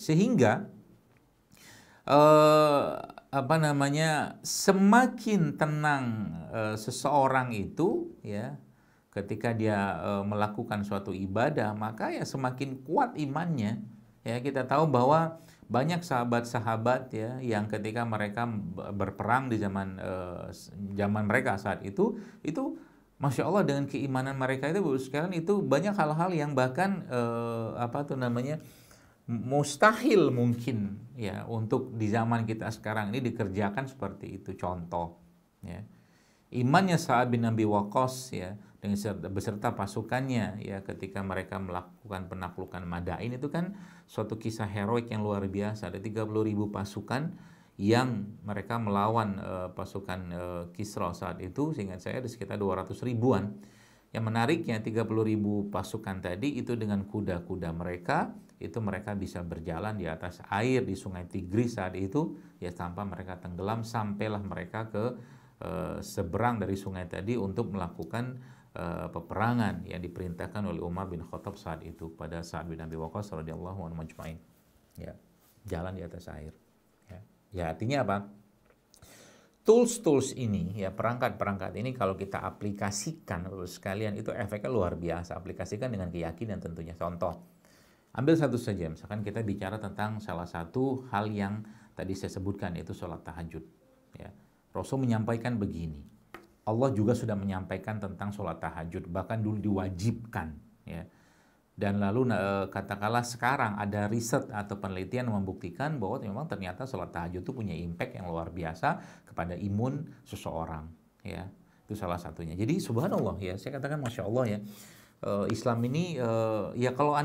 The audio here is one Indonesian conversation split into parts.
Sehingga semakin tenang seseorang itu ya ketika dia melakukan suatu ibadah, maka ya semakin kuat imannya. Ya, kita tahu bahwa banyak sahabat-sahabat ya yang ketika mereka berperang di zaman mereka saat itu Masya Allah dengan keimanan mereka itu sekalian itu banyak hal-hal yang bahkan mustahil mungkin ya untuk di zaman kita sekarang ini dikerjakan seperti itu. Contoh ya, imannya Sa'ad bin Abi Waqqas ya dengan beserta pasukannya ya ketika mereka melakukan penaklukan Madain, itu kan suatu kisah heroik yang luar biasa. Ada 30.000 pasukan yang mereka melawan pasukan Kisra saat itu, seingat saya ada sekitar 200 ribuan. Yang menariknya 30.000 pasukan tadi itu dengan kuda-kuda mereka, itu mereka bisa berjalan di atas air di Sungai Tigris saat itu ya tanpa mereka tenggelam, sampailah mereka ke seberang dari sungai tadi untuk melakukan peperangan yang diperintahkan oleh Umar bin Khattab saat itu pada Sa'ad bin Abi Waqqas radhiyallahu anhu majma'in. Ya, jalan di atas air. Ya, artinya apa? Tools ini ya, perangkat-perangkat ini kalau kita aplikasikan sekalian itu efeknya luar biasa. Aplikasikan dengan keyakinan tentunya. Contoh, ambil satu saja, misalkan kita bicara tentang salah satu hal yang tadi saya sebutkan, yaitu sholat tahajud. Ya, Rasul menyampaikan begini, Allah juga sudah menyampaikan tentang sholat tahajud, bahkan dulu diwajibkan. Ya. Dan lalu katakanlah sekarang ada riset atau penelitian yang membuktikan bahwa memang ternyata sholat tahajud itu punya impact yang luar biasa kepada imun seseorang. Ya, itu salah satunya. Jadi subhanallah ya, saya katakan Masya Allah ya. Islam ini ya kalau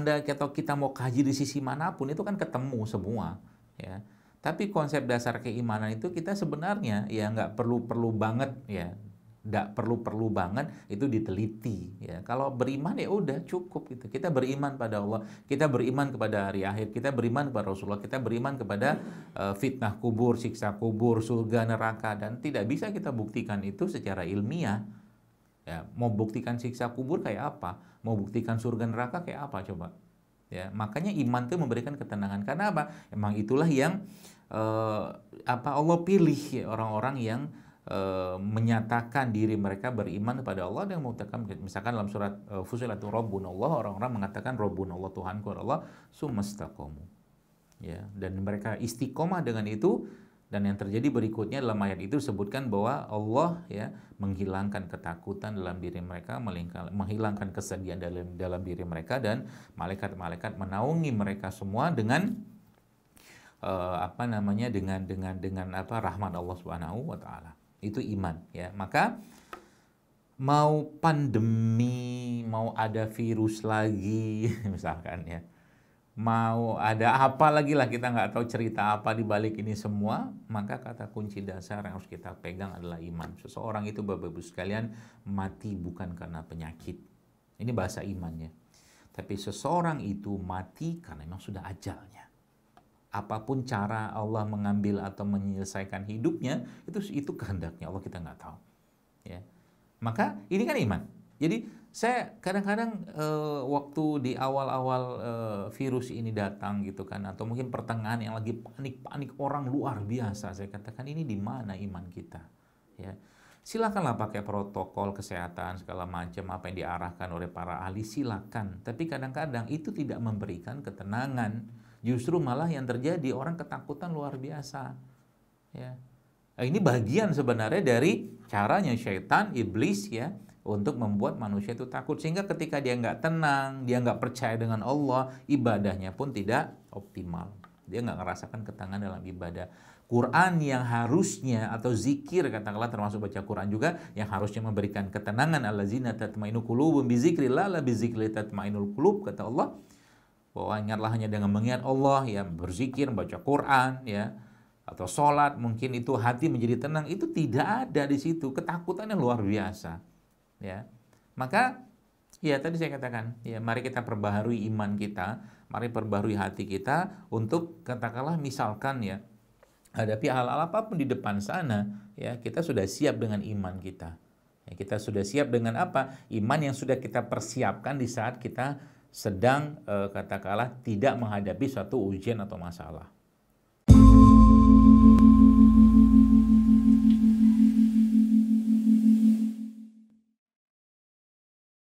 kita mau kaji di sisi manapun itu kan ketemu semua ya. Tapi konsep dasar keimanan itu kita sebenarnya ya nggak perlu banget ya, nggak perlu banget itu diteliti ya. Kalau beriman ya udah cukup gitu. Kita beriman pada Allah, kita beriman kepada hari akhir, kita beriman kepada Rasulullah, kita beriman kepada fitnah kubur, siksa kubur, surga neraka, dan tidak bisa kita buktikan itu secara ilmiah. Ya, mau buktikan siksa kubur kayak apa? Mau buktikan surga neraka kayak apa coba? Ya, makanya iman itu memberikan ketenangan. Karena apa? Emang itulah yang Allah pilih ya, orang-orang yang menyatakan diri mereka beriman kepada Allah dan mengatakan, misalkan dalam surat Fussilat, Rabbunallah, orang-orang mengatakan Rabbunallah, Tuhanku adalah, sumastaqamu. Ya, dan mereka istiqomah dengan itu. Dan yang terjadi berikutnya dalam ayat itu disebutkan bahwa Allah ya menghilangkan ketakutan dalam diri mereka, menghilangkan kesedihan dalam diri mereka, dan malaikat-malaikat menaungi mereka semua dengan rahmat Allah Subhanahu wa taala. Itu iman ya. Maka mau pandemi, mau ada virus lagi misalkan ya, mau ada apa lagi lah, kita nggak tahu cerita apa di balik ini semua, maka kata kunci dasar yang harus kita pegang adalah iman. Seseorang itu, Bapak Ibu sekalian, mati bukan karena penyakit. Ini bahasa imannya. Tapi seseorang itu mati karena memang sudah ajalnya. Apapun cara Allah mengambil atau menyelesaikan hidupnya, itu kehendaknya Allah, kita nggak tahu. Ya. Maka ini kan iman. Jadi saya kadang-kadang waktu di awal-awal virus ini datang gitu kan, atau mungkin pertengahan yang lagi panik-panik orang luar biasa, saya katakan ini di mana iman kita? Ya, silakanlah pakai protokol kesehatan segala macam apa yang diarahkan oleh para ahli, silakan. Tapi kadang-kadang itu tidak memberikan ketenangan, justru malah yang terjadi orang ketakutan luar biasa. Ya, ini bagian sebenarnya dari caranya syaitan, iblis ya, untuk membuat manusia itu takut, sehingga ketika dia nggak tenang, dia nggak percaya dengan Allah, ibadahnya pun tidak optimal. Dia nggak merasakan ketenangan dalam ibadah. Quran yang harusnya, atau zikir katakanlah, termasuk baca Quran juga, yang harusnya memberikan ketenangan, allazina tatmainu qulubum bizikrillah la bizikri tatmainul qulub, kata Allah, bahwa ingatlah hanya dengan mengingat Allah, ya berzikir, baca Quran, ya atau sholat, mungkin itu hati menjadi tenang. Itu tidak ada di situ, ketakutan yang luar biasa. Ya, maka ya tadi saya katakan ya, mari kita perbaharui iman kita, mari perbaharui hati kita untuk katakanlah misalkan ya hadapi hal-hal apapun di depan sana ya, kita sudah siap dengan iman kita ya, kita sudah siap dengan apa, iman yang sudah kita persiapkan di saat kita sedang katakanlah tidak menghadapi suatu ujian atau masalah.